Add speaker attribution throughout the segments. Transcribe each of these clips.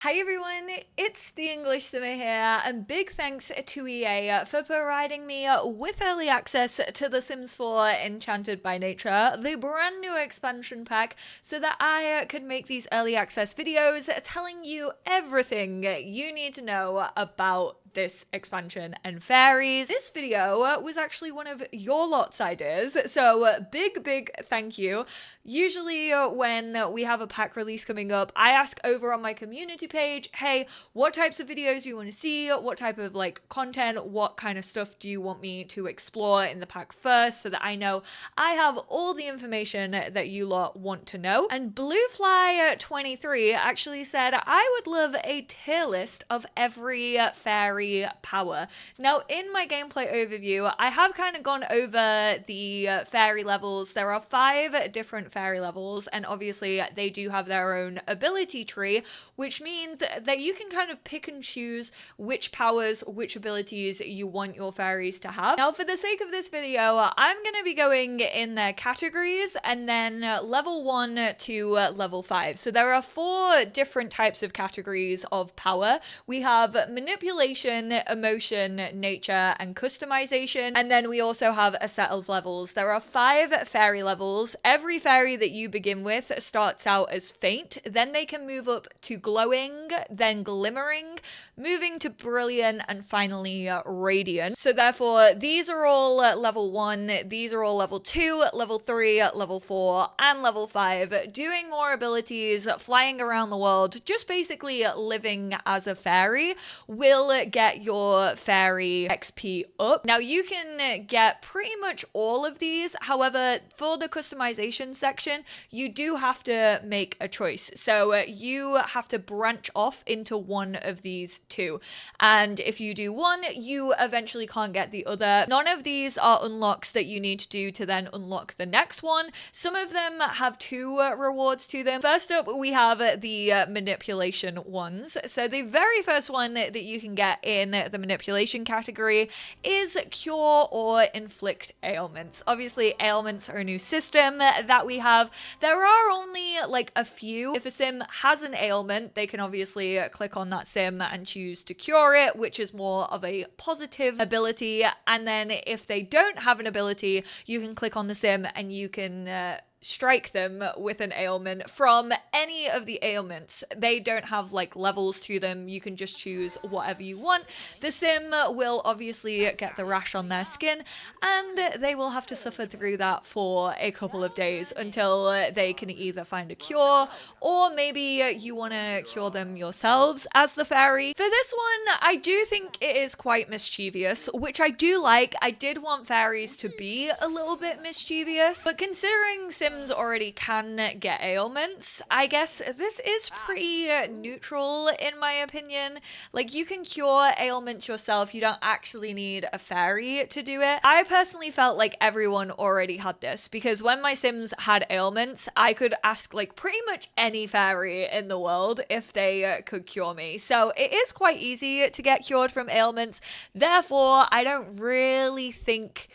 Speaker 1: Hi everyone, it's the EnglishSimmer here, and big thanks to EA for providing me with early access to The Sims 4 Enchanted by Nature, the brand new expansion pack, so that I could make these early access videos telling you everything you need to know about this expansion and fairies. This video was actually one of your lot's ideas, so big thank you. Usually when we have a pack release coming up, I ask over on my community page, hey, what types of videos do you want to see? What type of content, what kind of stuff do you want me to explore in the pack first, so that I know I have all the information that you lot want to know. And Bluefly23 actually said I would love a tier list of every fairy power. Now, in my gameplay overview, I have kind of gone over the fairy levels. There are 5 different fairy levels, and obviously they do have their own ability tree, which means that you can kind of pick and choose which powers, which abilities you want your fairies to have. Now, for the sake of this video, I'm going to be going in their categories and then level 1 to level 5. So there are 4 different types of categories of power. We have manipulation, emotion, nature, and customization. And then we also have a set of levels. There are 5 fairy levels. Every fairy that you begin with starts out as faint, then they can move up to glowing, then glimmering, moving to brilliant, and finally radiant. So therefore, these are all level 1, these are all level 2, level 3, level 4, and level 5, doing more abilities, flying around the world, just basically living as a fairy will get your fairy XP up. Now, you can get pretty much all of these. However, for the customization section, you do have to make a choice. So you have to branch off into one of these 2. And if you do one, you eventually can't get the other. None of these are unlocks that you need to do to then unlock the next one. Some of them have 2 rewards to them. First up, we have the manipulation ones. So the very first one that you can get in the manipulation category is cure or inflict ailments. Obviously, ailments are a new system that we have. There are only a few. If a sim has an ailment, they can obviously click on that sim and choose to cure it, which is more of a positive ability. And then if they don't have an ability, you can click on the sim and you can strike them with an ailment from any of the ailments. They don't have levels to them. You can just choose whatever you want. The sim will obviously get the rash on their skin, and they will have to suffer through that for a couple of days until they can either find a cure, or maybe you want to cure them yourselves as the fairy. For this one, I do think it is quite mischievous, which I do like. I did want fairies to be a little bit mischievous, but considering Sims already can get ailments, I guess this is pretty neutral in my opinion. You can cure ailments yourself. You don't actually need a fairy to do it. I personally felt like everyone already had this, because when my Sims had ailments, I could ask pretty much any fairy in the world if they could cure me. So it is quite easy to get cured from ailments. Therefore, I don't really think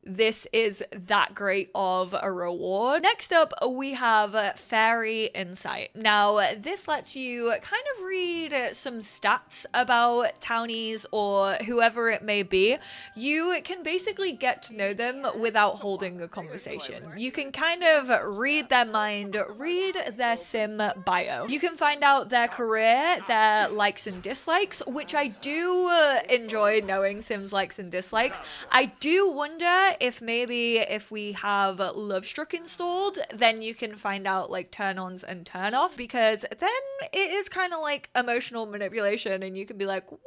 Speaker 1: this is that great of a reward. Next up, we have Fairy Insight. Now, this lets you kind of read some stats about townies or whoever it may be. You can basically get to know them without holding a conversation. You can kind of read their mind, read their sim bio. You can find out their career, their likes and dislikes, which I do enjoy knowing Sims' likes and dislikes. I do wonder if maybe if we have Love Struck installed, then you can find out turn-ons and turn-offs, because then it is kind of like emotional manipulation, and you can be like, well,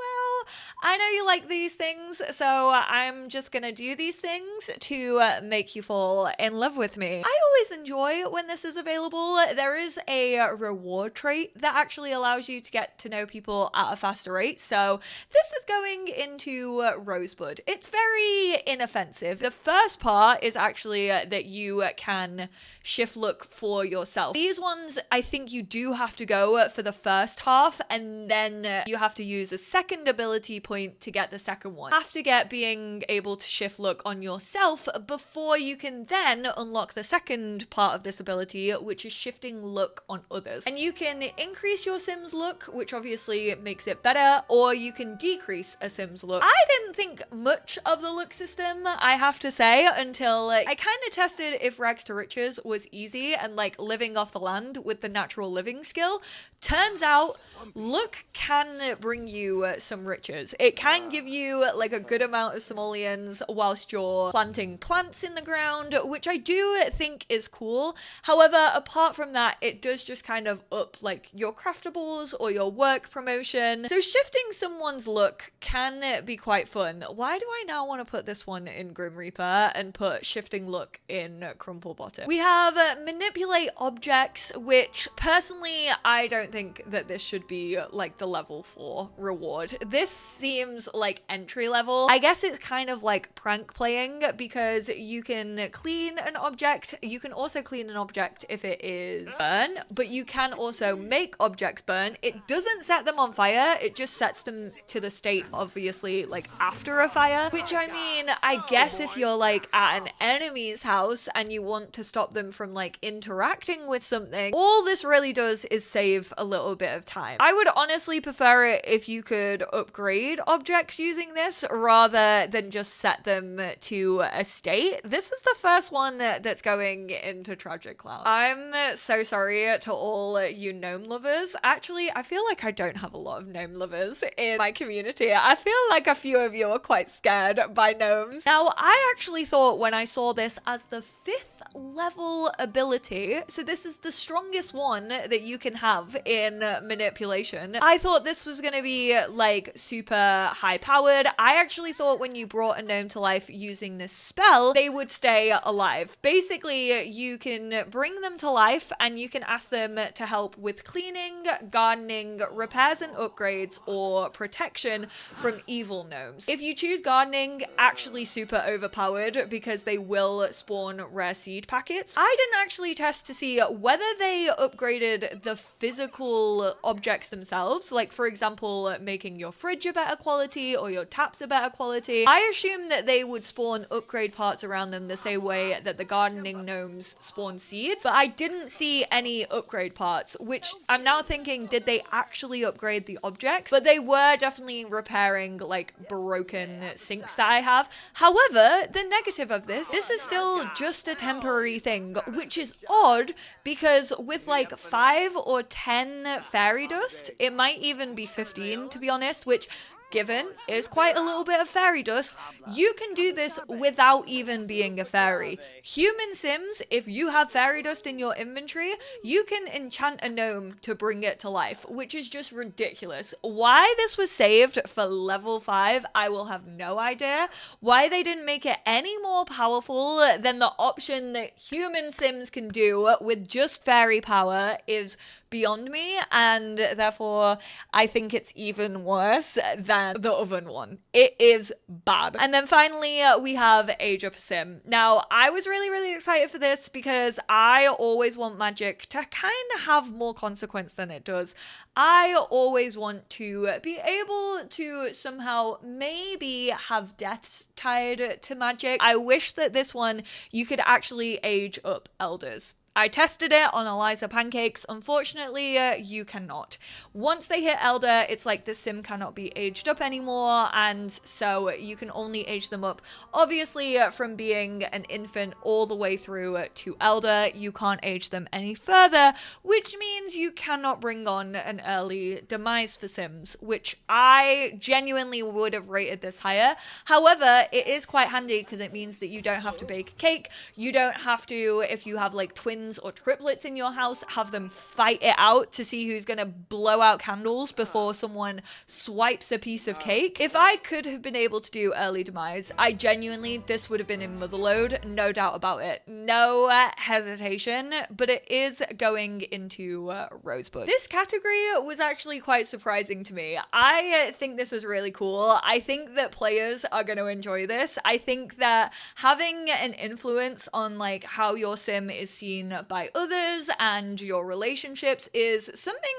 Speaker 1: I know you like these things, so I'm just gonna do these things to make you fall in love with me. I always enjoy when this is available. There is a reward trait that actually allows you to get to know people at a faster rate, so this is going into Rosebud. It's very inoffensive. The first part is actually that you can shift look for yourself. These ones, I think you do have to go for the first half, and then you have to use a second ability ability point to get the second one. You have to get being able to shift look on yourself before you can then unlock the second part of this ability, which is shifting look on others. And you can increase your Sim's look, which obviously makes it better, or you can decrease a Sim's look. I didn't think much of the look system, I have to say, until I kind of tested if rags to riches was easy and like living off the land with the natural living skill. Turns out look can bring you some riches. It can give you like a good amount of simoleons whilst you're planting plants in the ground, which I do think is cool. However, apart from that, it does just kind of up like your craftables or your work promotion. So shifting someone's look can be quite fun. Why do I now want to put this one in Grim Reaper and put shifting look in Crumplebottom? We have manipulate objects, which personally I don't think that this should be like the level 4 reward. This seems like entry level. I guess it's kind of like prank playing because you can clean an object. You can also clean an object if it is burn, but you can also make objects burn. It doesn't set them on fire. It just sets them to the state, obviously, like after a fire, which I mean, I guess if you're like at an enemy's house and you want to stop them from like interacting with something, all this really does is save a little bit of time. I would honestly prefer it if you could upgrade objects using this rather than just set them to a state. This is the first one that's going into Tragic Cloud. I'm so sorry to all you gnome lovers. Actually, I feel like I don't have a lot of gnome lovers in my community. I feel like a few of you are quite scared by gnomes. Now, I actually thought when I saw this as the 5th level ability, so this is the strongest one that you can have in manipulation, I thought this was going to be like super high powered. I actually thought when you brought a gnome to life using this spell, they would stay alive. Basically, you can bring them to life and you can ask them to help with cleaning, gardening, repairs and upgrades, or protection from evil gnomes. If you choose gardening, actually super overpowered because they will spawn rare seed packets. I didn't actually test to see whether they upgraded the physical objects themselves, like for example making your fridge a better quality or your taps a better quality. I assume that they would spawn upgrade parts around them the same way that the gardening gnomes spawn seeds, but I didn't see any upgrade parts, which I'm now thinking, did they actually upgrade the objects? But they were definitely repairing like broken sinks that I have. However, the negative of this is still just a temporary thing, which is odd because with like 5 or 10 fairy dust, it might even be 15 to be honest, which given is quite a little bit of fairy dust, you can do this without even being a fairy. Human Sims, if you have fairy dust in your inventory, you can enchant a gnome to bring it to life, which is just ridiculous. Why this was saved for level 5, I will have no idea. Why they didn't make it any more powerful than the option that human Sims can do with just fairy power is beyond me, and therefore I think it's even worse than the other one. It is bad. And then finally we have Age Up a Sim. Now I was really excited for this because I always want magic to kind of have more consequence than it does. I always want to be able to somehow maybe have deaths tied to magic. I wish that this one you could actually age up elders. I tested it on Eliza Pancakes. Unfortunately, you cannot. Once they hit Elder, it's like the sim cannot be aged up anymore, and so you can only age them up. Obviously, from being an infant all the way through to Elder, you can't age them any further, which means you cannot bring on an early demise for Sims, which I genuinely would have rated this higher. However, it is quite handy because it means that you don't have to bake a cake. You don't have to, if you have like twins or triplets in your house, have them fight it out to see who's gonna blow out candles before someone swipes a piece of cake. If I could have been able to do early demise, I genuinely, this would have been in Motherload, no doubt about it. No hesitation, but it is going into Rosebud. This category was actually quite surprising to me. I think this is really cool. I think that players are going to enjoy this. I think that having an influence on like how your sim is seen by others and your relationships is something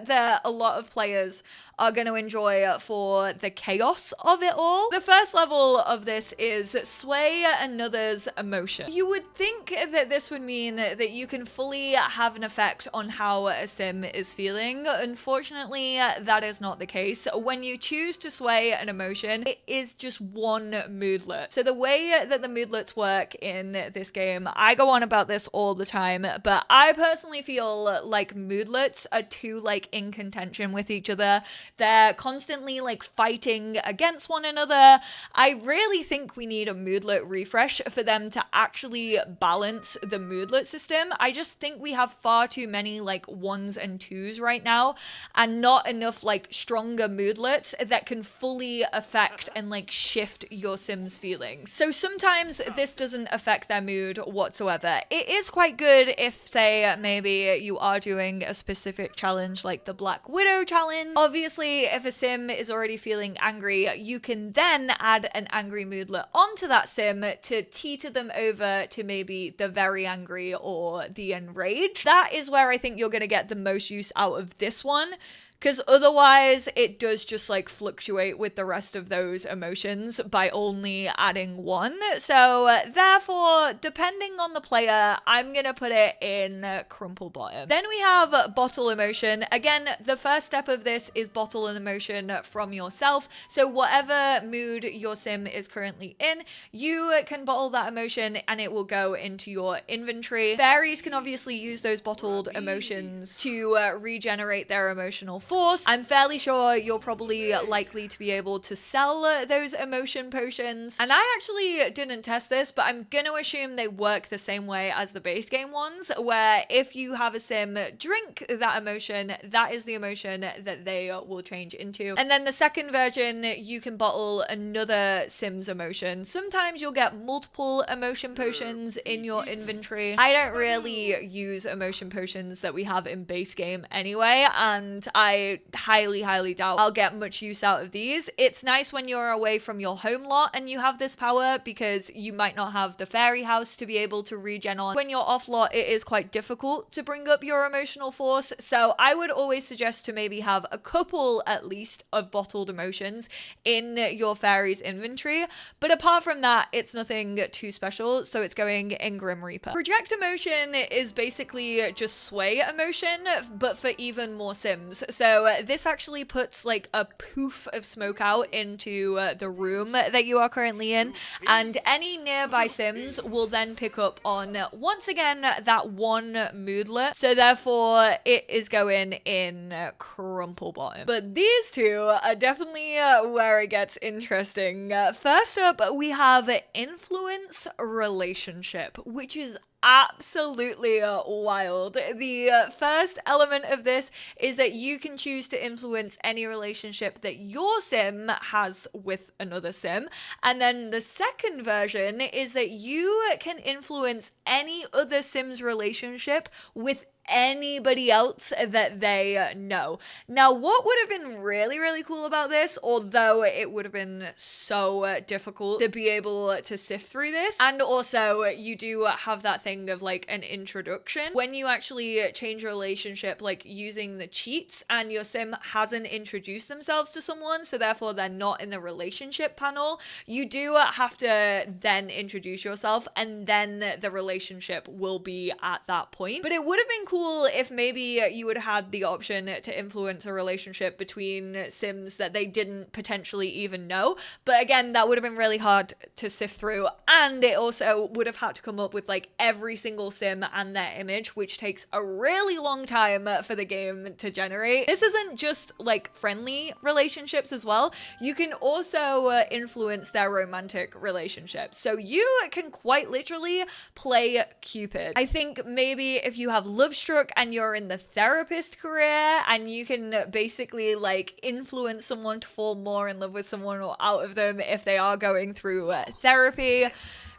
Speaker 1: that a lot of players are going to enjoy for the chaos of it all. The first level of this is sway another's emotion. You would think that this would mean that you can fully have an effect on how a sim is feeling. Unfortunately, that is not the case. When you choose to sway an emotion, it is just one moodlet. So the way that the moodlets work in this game, I go on about this all the time, but I personally feel like moodlets are too like in contention with each other. They're constantly like fighting against one another. I really think we need a moodlet refresh for them to actually balance the moodlet system. I just think we have far too many like ones and twos right now, and not enough like stronger moodlets that can fully affect and like shift your sim's feelings. So sometimes this doesn't affect their mood whatsoever. It is quite good if, say, maybe you are doing a specific challenge like the Black Widow challenge. Obviously, if a sim is already feeling angry, you can then add an angry moodlet onto that sim to teeter them over to maybe the very angry or the enraged. That is where I think you're going to get the most use out of this one, because otherwise it does just like fluctuate with the rest of those emotions by only adding one. So therefore, depending on the player, I'm gonna put it in crumple bottom. Then we have bottle emotion. Again, the first step of this is bottle an emotion from yourself. So whatever mood your sim is currently in, you can bottle that emotion and it will go into your inventory. Fairies can obviously use those bottled emotions to regenerate their emotional force. I'm fairly sure you're probably likely to be able to sell those emotion potions. And I actually didn't test this, but I'm gonna assume they work the same way as the base game ones, where if you have a sim drink that emotion, that is the emotion that they will change into. And then the second version, you can bottle another sim's emotion. Sometimes you'll get multiple emotion potions in your inventory. I don't really use emotion potions that we have in base game anyway, and I highly doubt I'll get much use out of these. It's nice when you're away from your home lot and you have this power, because you might not have the fairy house to be able to regen on. When you're off lot, it is quite difficult to bring up your emotional force, so I would always suggest to maybe have a couple at least of bottled emotions in your fairy's inventory. But apart from that, it's nothing too special, so it's going in Grim Reaper. Project emotion is basically just sway emotion, but for even more sims. So this actually puts like a poof of smoke out into the room that you are currently in, and any nearby sims will then pick up on, once again, that one moodlet. So therefore it is going in crumple bottom. But these two are definitely where it gets interesting. First up, we have influence relationship, which is absolutely wild. The first element of this is that you can choose to influence any relationship that your sim has with another sim. And then the second version is that you can influence any other sim's relationship with anybody else that they know. Now, what would have been really cool about this, although it would have been so difficult to be able to sift through this, and also you do have that thing of like an introduction when you actually change a relationship, like using the cheats, and your sim hasn't introduced themselves to someone, so therefore they're not in the relationship panel. You do have to then introduce yourself, and then the relationship will be at that point. But it would have been cool if maybe you would have had the option to influence a relationship between sims that they didn't potentially even know. But again, that would have been really hard to sift through, and it also would have had to come up with like every single sim and their image, which takes a really long time for the game to generate. This isn't just like friendly relationships as well. You can also influence their romantic relationships. So you can quite literally play Cupid. I think maybe if you have love struck and you're in the therapist career, and you can basically like influence someone to fall more in love with someone or out of them if they are going through therapy.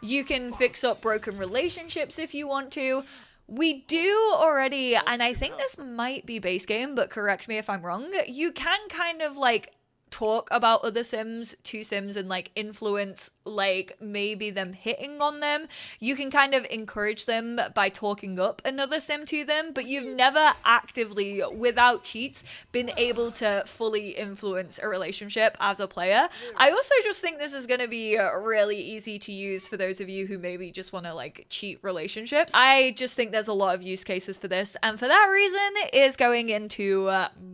Speaker 1: You can fix up broken relationships if you want to. We do already, and I think this might be base game, but correct me if I'm wrong, you can kind of like talk about other Sims to Sims and like influence like maybe them hitting on them. You can kind of encourage them by talking up another Sim to them, but you've never actively, without cheats, been able to fully influence a relationship as a player. I also just think this is going to be really easy to use for those of you who maybe just want to like cheat relationships. I just think there's a lot of use cases for this, and for that reason it is going into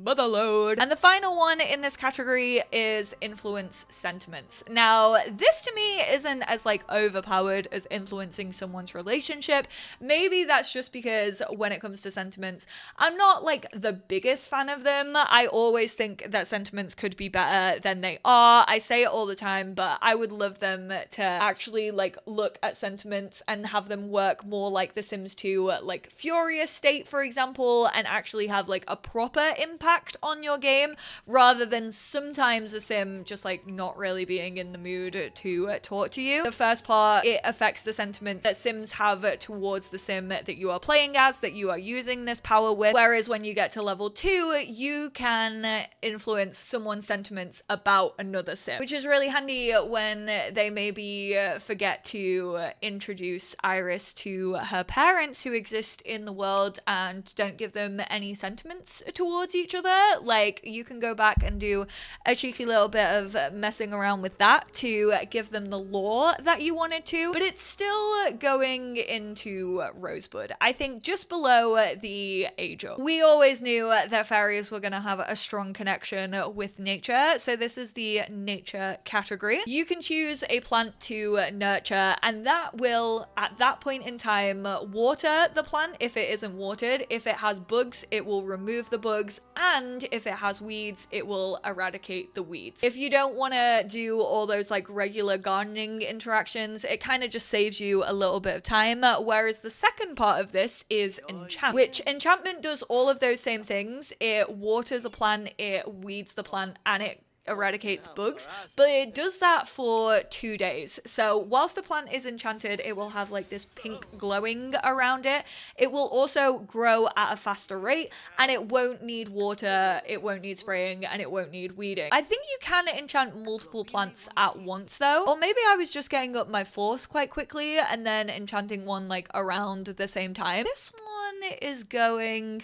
Speaker 1: Motherload. And the final one in this category is influence sentiments. Now, this to me isn't as like overpowered as influencing someone's relationship. Maybe that's just because when it comes to sentiments, I'm not like the biggest fan of them. I always think that sentiments could be better than they are. I say it all the time, but I would love them to actually like look at sentiments and have them work more like The Sims 2, like Furious State, for example, and actually have like a proper impact on your game rather than sometimes a Sim just like not really being in the mood to talk to you. The first part, it affects the sentiments that Sims have towards the Sim that you are playing as, that you are using this power with. Whereas when you get to level 2, you can influence someone's sentiments about another Sim, which is really handy when they maybe forget to introduce Iris to her parents who exist in the world and don't give them any sentiments towards each other. Like, you can go back and do a cheeky little bit of messing around with that to give them the lore that you wanted to, but it's still going into Rosebud. I think just below the age up. We always knew that fairies were going to have a strong connection with nature, so this is the nature category. You can choose a plant to nurture, and that will, at that point in time, water the plant if it isn't watered. If it has bugs, it will remove the bugs, and if it has weeds, it will eradicate the weeds. If you don't want to do all those like regular gardening interactions, it kind of just saves you a little bit of time. Whereas the second part of this is enchant, which enchantment does all of those same things. It waters a plant, it weeds the plant, and it eradicates bugs, but it does that for 2 days. So whilst a plant is enchanted, it will have like this pink glowing around it. It will also grow at a faster rate, and it won't need water, it won't need spraying, and it won't need weeding. I think you can enchant multiple plants at once though, or maybe I was just getting up my force quite quickly and then enchanting one like around the same time. This one is going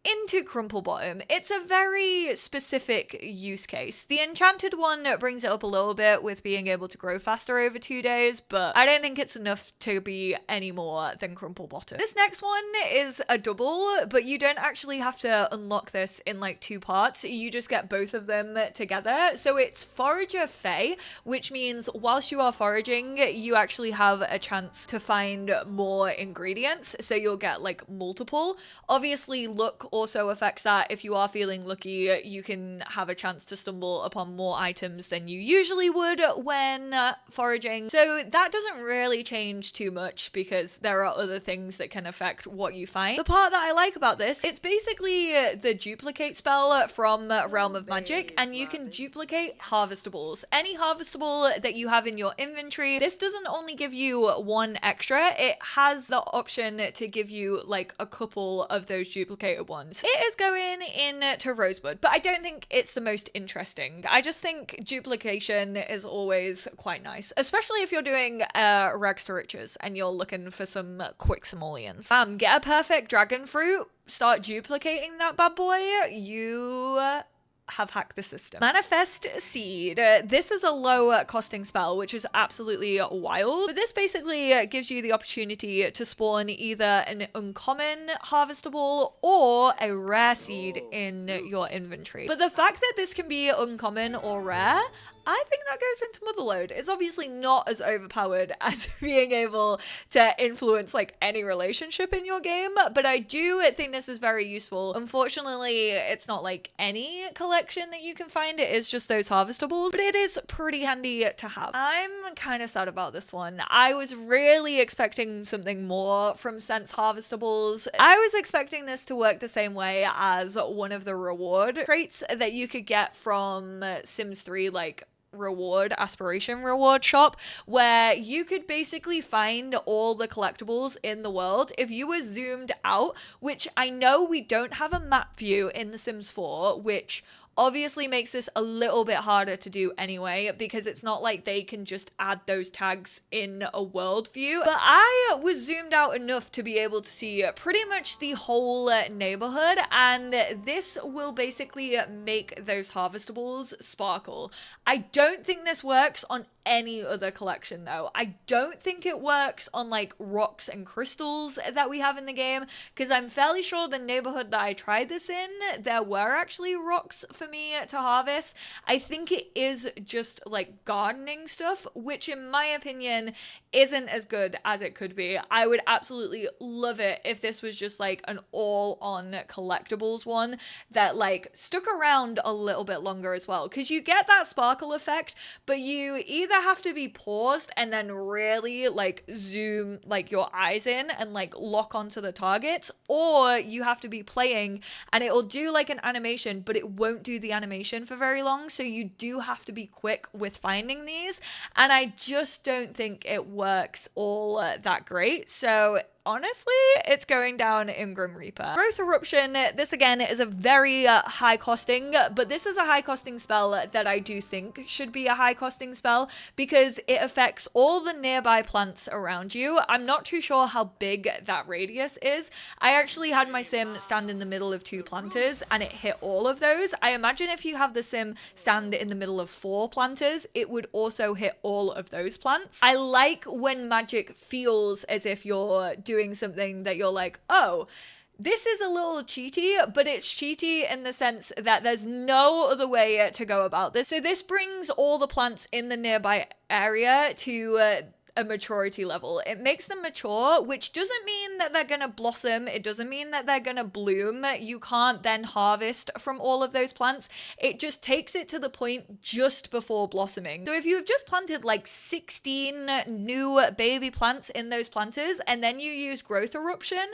Speaker 1: into Crumple Bottom. It's a very specific use case. The Enchanted one brings it up a little bit with being able to grow faster over 2 days, but I don't think it's enough to be any more than Crumple Bottom. This next one is a double, but you don't actually have to unlock this in like 2 parts. You just get both of them together. So it's Forager Fae, which means whilst you are foraging, you actually have a chance to find more ingredients. So you'll get like multiple. Obviously, luck also affects that. If you are feeling lucky, you can have a chance to stumble upon more items than you usually would when foraging. So that doesn't really change too much because there are other things that can affect what you find. The part that I like about this, it's basically the duplicate spell from Realm of Magic, and you can duplicate Harvestables. Any Harvestable that you have in your inventory, this doesn't only give you 1 extra, it has the option to give you like a couple of those duplicated ones. It is going into Rosebud, but I don't think it's the most interesting. I just think duplication is always quite nice, especially if you're doing Rags to Riches and you're looking for some quick simoleons. Get a perfect dragon fruit, start duplicating that bad boy, you have hacked the system. Manifest Seed. This is a low costing spell, which is absolutely wild. But this basically gives you the opportunity to spawn either an uncommon harvestable or a rare seed in your inventory. But the fact that this can be uncommon or rare, I think that goes into Motherload. It's obviously not as overpowered as being able to influence like any relationship in your game, but I do think this is very useful. Unfortunately, it's not like any collection that you can find. It is just those Harvestables, but it is pretty handy to have. I'm kind of sad about this one. I was really expecting something more from Sense Harvestables. I was expecting this to work the same way as one of the reward traits that you could get from Sims 3, like aspiration reward shop, where you could basically find all the collectibles in the world if you were zoomed out, which I know we don't have a map view in The Sims 4, which obviously makes this a little bit harder to do anyway, because it's not like they can just add those tags in a world view. But I was zoomed out enough to be able to see pretty much the whole neighborhood, and this will basically make those Harvestables sparkle. I don't think this works on any other collection though. I don't think it works on like rocks and crystals that we have in the game, because I'm fairly sure the neighborhood that I tried this in, there were actually rocks for me to harvest. I think it is just like gardening stuff, which in my opinion isn't as good as it could be. I would absolutely love it if this was just like an all-on collectibles one that like stuck around a little bit longer as well, because you get that sparkle effect, but you either have to be paused and then really like zoom like your eyes in and like lock onto the targets, or you have to be playing and it will do like an animation, but it won't do the animation for very long, so you do have to be quick with finding these, and I just don't think it works all that great. So honestly, it's going down in Grim Reaper. Growth Eruption, this again is a very high costing, but this is a high costing spell that I do think should be a high costing spell because it affects all the nearby plants around you. I'm not too sure how big that radius is. I actually had my sim stand in the middle of 2 planters and it hit all of those. I imagine if you have the sim stand in the middle of 4 planters, it would also hit all of those plants. I like when magic feels as if you're doing something that you're like, oh, this is a little cheaty, but it's cheaty in the sense that there's no other way to go about this. So this brings all the plants in the nearby area to a maturity level. It makes them mature, which doesn't mean that they're gonna blossom. It doesn't mean that they're gonna bloom. You can't then harvest from all of those plants. It just takes it to the point just before blossoming. So if you have just planted like 16 new baby plants in those planters and then you use Growth Eruption,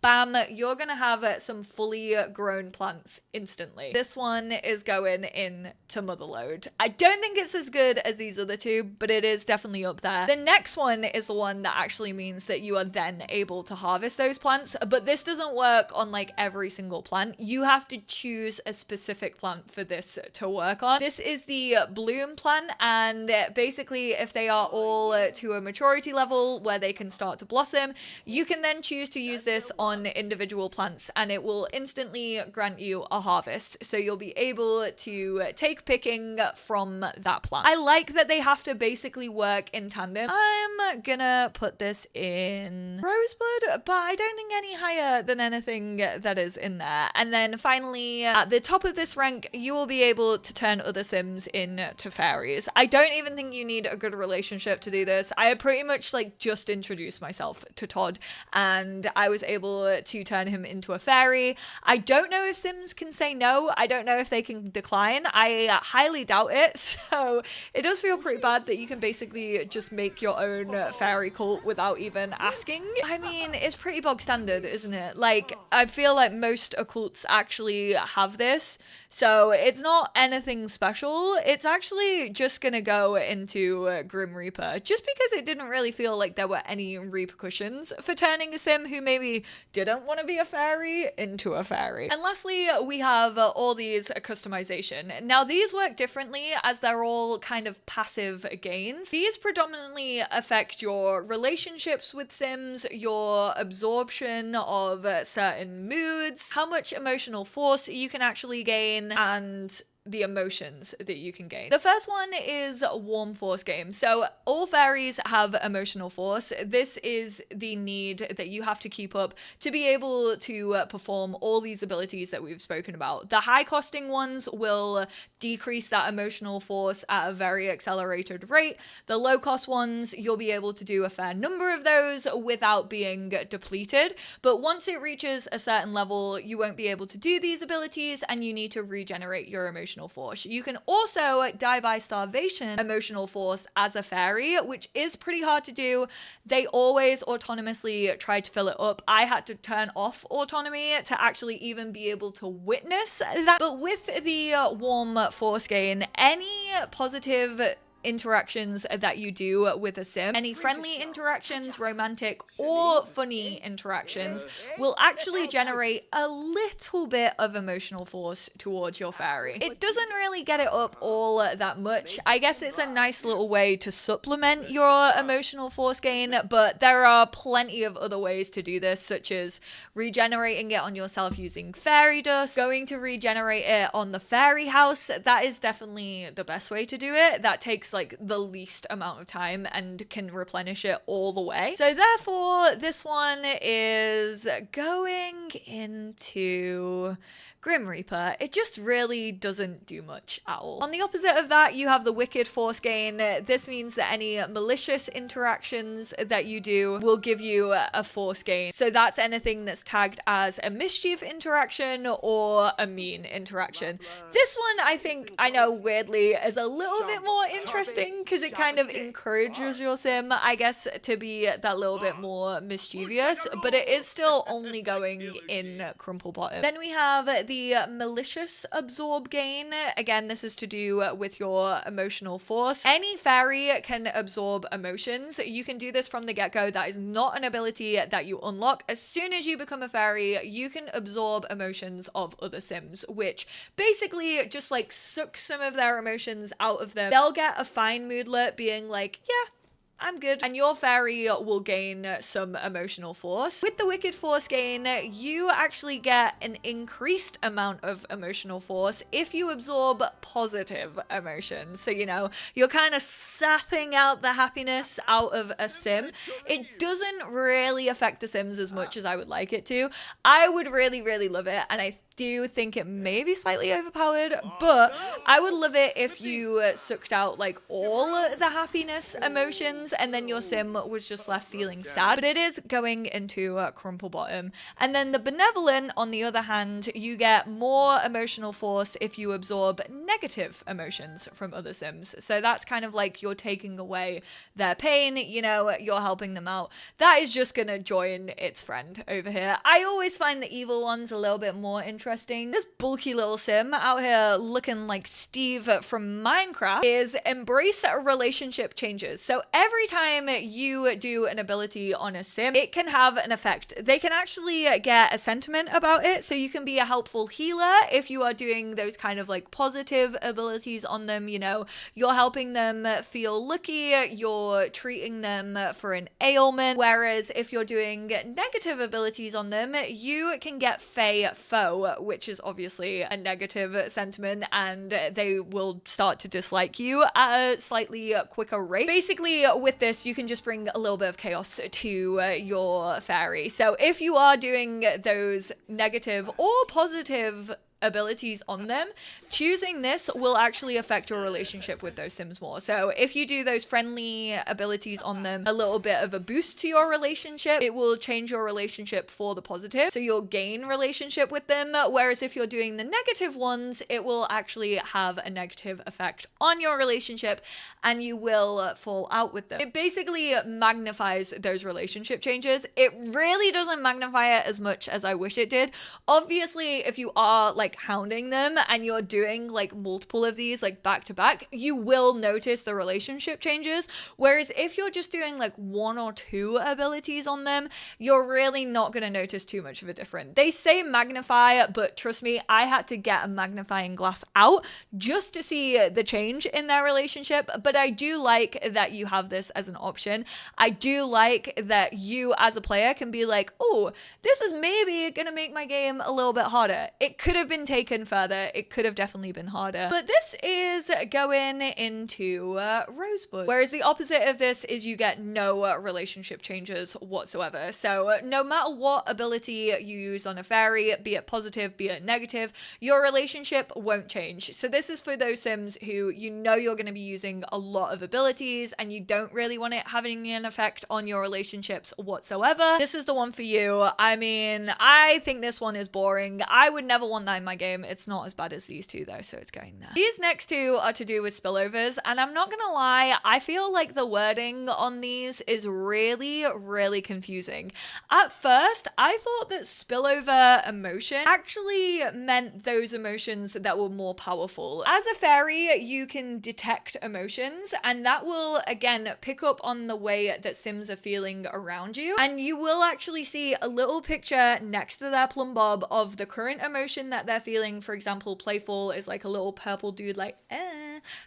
Speaker 1: bam, you're gonna have some fully grown plants instantly. This one is going in to Motherload. I don't think it's as good as these other two, but it is definitely up there. The next one is the one that actually means that you are then able to harvest those plants, but this doesn't work on like every single plant. You have to choose a specific plant for this to work on. This is the bloom plant, and basically if they are all to a maturity level where they can start to blossom, you can then choose to use this on individual plants and it will instantly grant you a harvest. So you'll be able to take picking from that plant. I like that they have to basically work in tandem. I'm gonna put this in Rosebud, but I don't think any higher than anything that is in there. And then finally, at the top of this rank, you will be able to turn other sims into fairies. I don't even think you need a good relationship to do this. I had pretty much like just introduced myself to Todd and I was able to turn him into a fairy. I don't know if sims can say no. I don't know if they can decline. I highly doubt it. So it does feel pretty bad that you can basically just make your own fairy cult without even asking. I mean, it's pretty bog standard, isn't it? Like, I feel like most occults actually have this. So it's not anything special. It's actually just gonna go into Grim Reaper, just because it didn't really feel like there were any repercussions for turning a sim who maybe didn't want to be a fairy into a fairy. And lastly, we have all these customization. Now these work differently as they're all kind of passive gains. These predominantly affect your relationships with sims, your absorption of certain moods, how much emotional force you can actually gain, and the emotions that you can gain. The first one is Warm Force game. So all fairies have emotional force. This is the need that you have to keep up to be able to perform all these abilities that we've spoken about. The high costing ones will decrease that emotional force at a very accelerated rate. The low cost ones, you'll be able to do a fair number of those without being depleted. But once it reaches a certain level, you won't be able to do these abilities and you need to regenerate your emotional force. You can also die by starvation emotional force as a fairy, which is pretty hard to do. They always autonomously try to fill it up. I had to turn off autonomy to actually even be able to witness that. But with the warm force gain, any positive interactions that you do with a sim, any friendly interactions, romantic or funny interactions, will actually generate a little bit of emotional force towards your fairy. It doesn't really get it up all that much. I guess it's a nice little way to supplement your emotional force gain, but there are plenty of other ways to do this, such as regenerating it on yourself using fairy dust, going to regenerate it on the fairy house. That is definitely the best way to do it. That takes like the least amount of time and can replenish it all the way. So therefore, this one is going into Grim Reaper. It just really doesn't do much at all. On the opposite of that, you have the Wicked Force gain. This means that any malicious interactions that you do will give you a force gain. So that's anything that's tagged as a mischief interaction or a mean interaction. This one, I know weirdly is a little bit more interesting because it kind of encourages your sim, I guess, to be that little bit more mischievous, but it is still only going in Crumple Bottom. Then we have the malicious absorb gain. Again, this is to do with your emotional force. Any fairy can absorb emotions. You can do this from the get-go. That is not an ability that you unlock. As soon as you become a fairy, you can absorb emotions of other sims, which basically just like sucks some of their emotions out of them. They'll get a fine moodlet being like, yeah, I'm good. And your fairy will gain some emotional force. With the Wicked Force gain, you actually get an increased amount of emotional force if you absorb positive emotions. So, you know, you're kind of sapping out the happiness out of a sim. It doesn't really affect the sims as much as I would like it to. I would really, really love it. And I do think it may be slightly overpowered, but I would love it if you sucked out like all the happiness emotions and then your sim was just left feeling sad. But it is going into Crumple Bottom. And then the Benevolent, on the other hand, you get more emotional force if you absorb negative emotions from other sims. So that's kind of like you're taking away their pain, you know, you're helping them out. That is just gonna join its friend over here. I always find the evil ones a little bit more interesting. This bulky little sim out here looking like Steve from Minecraft is embrace relationship changes. So every time you do an ability on a sim, it can have an effect. They can actually get a sentiment about it. So you can be a helpful healer if you are doing those kind of like positive abilities on them. You know, you're helping them feel lucky, you're treating them for an ailment. Whereas if you're doing negative abilities on them, you can get Fae Foe, which is obviously a negative sentiment, and they will start to dislike you at a slightly quicker rate. Basically, with this, you can just bring a little bit of chaos to your fairy. So if you are doing those negative or positive abilities on them, choosing this will actually affect your relationship with those sims more. So if you do those friendly abilities on them, a little bit of a boost to your relationship, it will change your relationship for the positive. So you'll gain relationship with them. Whereas if you're doing the negative ones, it will actually have a negative effect on your relationship and you will fall out with them. It basically magnifies those relationship changes. It really doesn't magnify it as much as I wish it did. Obviously, if you are like hounding them and you're doing like multiple of these like back to back, you will notice the relationship changes. Whereas if you're just doing like one or two abilities on them, you're really not going to notice too much of a difference. They say magnify, but trust me, I had to get a magnifying glass out just to see the change in their relationship. But I do like that you have this as an option. I do like that you as a player can be like, oh, this is maybe going to make my game a little bit harder. It could have been taken further. It could have definitely been harder. But this is going into Rosebud. Whereas the opposite of this is you get no relationship changes whatsoever. So no matter what ability you use on a fairy, be it positive, be it negative, your relationship won't change. So this is for those sims who you know you're going to be using a lot of abilities and you don't really want it having an effect on your relationships whatsoever. This is the one for you. I mean, I think this one is boring. I would never want that in my game. It's not as bad as these two though, so it's going there. These next two are to do with spillovers, and I'm not gonna lie, I feel like the wording on these is really, really confusing. At first, I thought that spillover emotion actually meant those emotions that were more powerful. As a fairy, you can detect emotions, and that will again pick up on the way that Sims are feeling around you, and you will actually see a little picture next to their plum bob of the current emotion that they're feeling. For example, playful is like a little purple dude like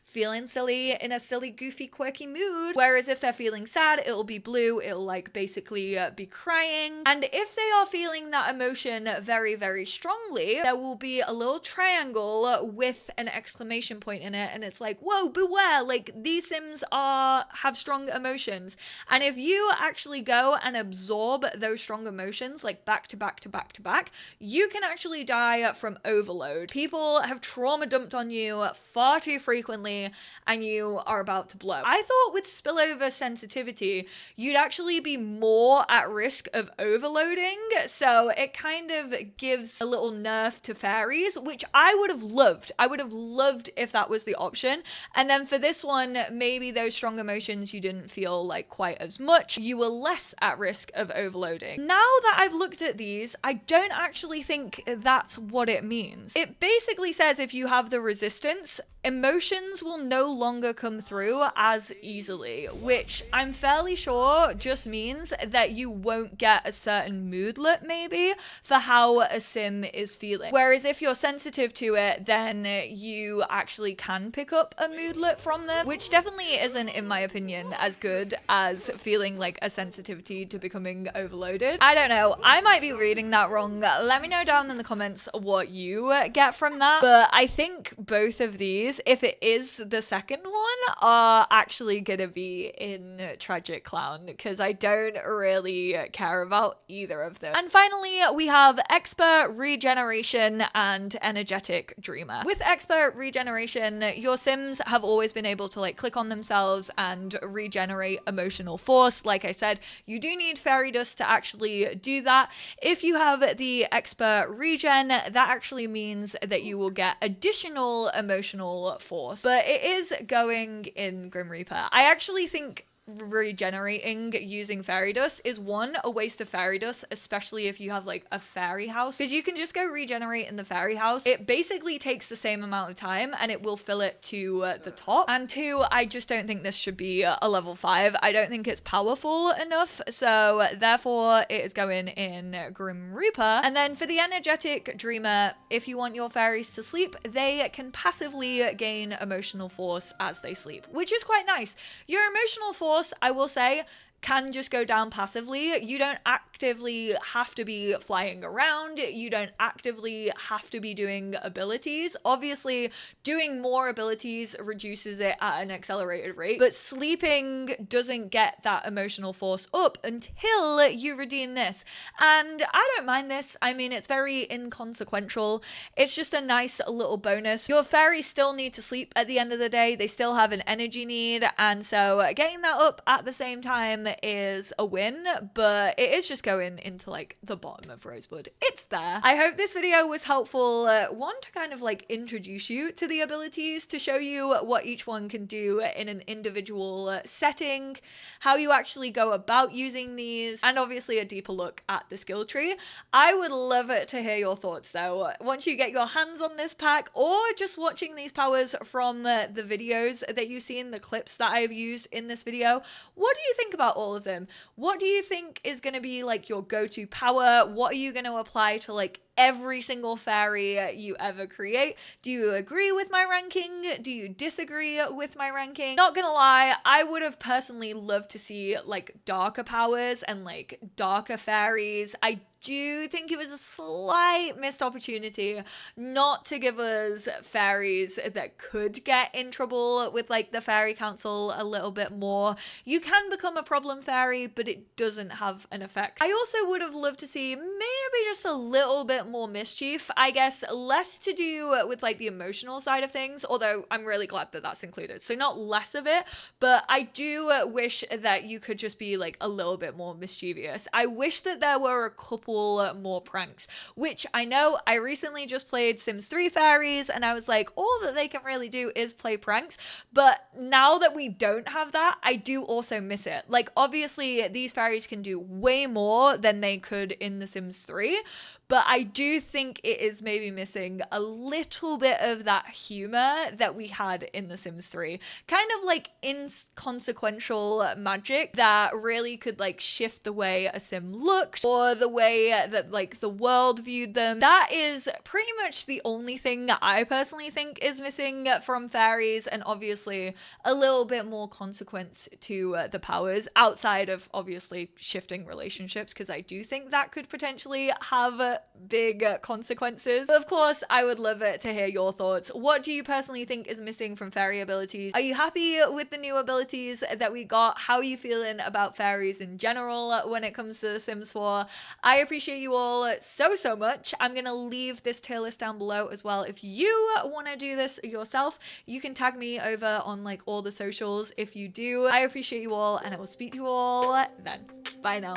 Speaker 1: feeling silly in a silly, goofy, quirky mood. Whereas if they're feeling sad, it'll be blue. It'll like basically be crying. And if they are feeling that emotion very, very strongly, there will be a little triangle with an exclamation point in it. And it's like, whoa, beware. Like these Sims have strong emotions. And if you actually go and absorb those strong emotions, like back to back to back to back, you can actually die from overload. People have trauma dumped on you far too frequently, and you are about to blow. I thought with spillover sensitivity, you'd actually be more at risk of overloading. So it kind of gives a little nerf to fairies, which I would have loved. I would have loved if that was the option. And then for this one, maybe those strong emotions you didn't feel like quite as much. You were less at risk of overloading. Now that I've looked at these, I don't actually think that's what it means. It basically says if you have the resistance, emotions will no longer come through as easily, which I'm fairly sure just means that you won't get a certain moodlet maybe for how a sim is feeling. Whereas if you're sensitive to it, then you actually can pick up a moodlet from them, which definitely isn't, in my opinion, as good as feeling like a sensitivity to becoming overloaded. I don't know, I might be reading that wrong. Let me know down in the comments what you get from that. But I think both of these, if it is the second one, are actually gonna be in Tragic Clown, because I don't really care about either of them. And finally, we have Expert, Regeneration, and Energetic Dreamer. With Expert Regeneration, your Sims have always been able to like click on themselves and regenerate emotional force. Like I said, you do need fairy dust to actually do that. If you have the Expert Regen, that actually means that you will get additional emotional force, but it is going in Grim Reaper. I actually think regenerating using fairy dust is a waste of fairy dust, especially if you have like a fairy house, because you can just go regenerate in the fairy house. It basically takes the same amount of time and it will fill it to the top. And two, I just don't think this should be a level 5. I don't think it's powerful enough, so therefore it is going in Grim Reaper. And then for the Energetic Dreamer, if you want your fairies to sleep, they can passively gain emotional force as they sleep, which is quite nice. Your emotional force, I will say, can just go down passively. You don't actively have to be flying around. You don't actively have to be doing abilities. Obviously, doing more abilities reduces it at an accelerated rate, but sleeping doesn't get that emotional force up until you redeem this. And I don't mind this. I mean, it's very inconsequential. It's just a nice little bonus. Your fairies still need to sleep at the end of the day. They still have an energy need, and so getting that up at the same time is a win, but it is just going into like the bottom of Rosebud. It's there. I hope this video was helpful. One, to kind of like introduce you to the abilities, to show you what each one can do in an individual setting, how you actually go about using these, and obviously a deeper look at the skill tree. I would love to hear your thoughts though. Once you get your hands on this pack, or just watching these powers from the videos that you see in the clips that I've used in this video, what do you think about all of them? What do you think is going to be like your go-to power? What are you going to apply to like every single fairy you ever create? Do you agree with my ranking? Do you disagree with my ranking? Not gonna lie, I would have personally loved to see like darker powers and like darker fairies. I do think it was a slight missed opportunity not to give us fairies that could get in trouble with like the fairy council a little bit more. You can become a problem fairy, but it doesn't have an effect. I also would have loved to see maybe just a little bit more mischief. I guess less to do with like the emotional side of things, although I'm really glad that that's included. So not less of it, but I do wish that you could just be like a little bit more mischievous. I wish that there were a couple pull more pranks, which I know I recently just played Sims 3 Fairies and I was like, all that they can really do is play pranks. But now that we don't have that, I do also miss it. Like, obviously these fairies can do way more than they could in The Sims 3, but I do think it is maybe missing a little bit of that humor that we had in The Sims 3. Kind of like inconsequential magic that really could like shift the way a sim looked or the way that like the world viewed them. That is pretty much the only thing I personally think is missing from fairies, and obviously a little bit more consequence to the powers outside of obviously shifting relationships, because I do think that could potentially have big consequences. But of course, I would love it to hear your thoughts. What do you personally think is missing from fairy abilities? Are you happy with the new abilities that we got? How are you feeling about fairies in general when it comes to The Sims 4? I appreciate you all so much. I'm gonna leave this tier list down below as well. If you want to do this yourself, you can tag me over on like all the socials if you do. I appreciate you all, and I will speak to you all then. Bye now.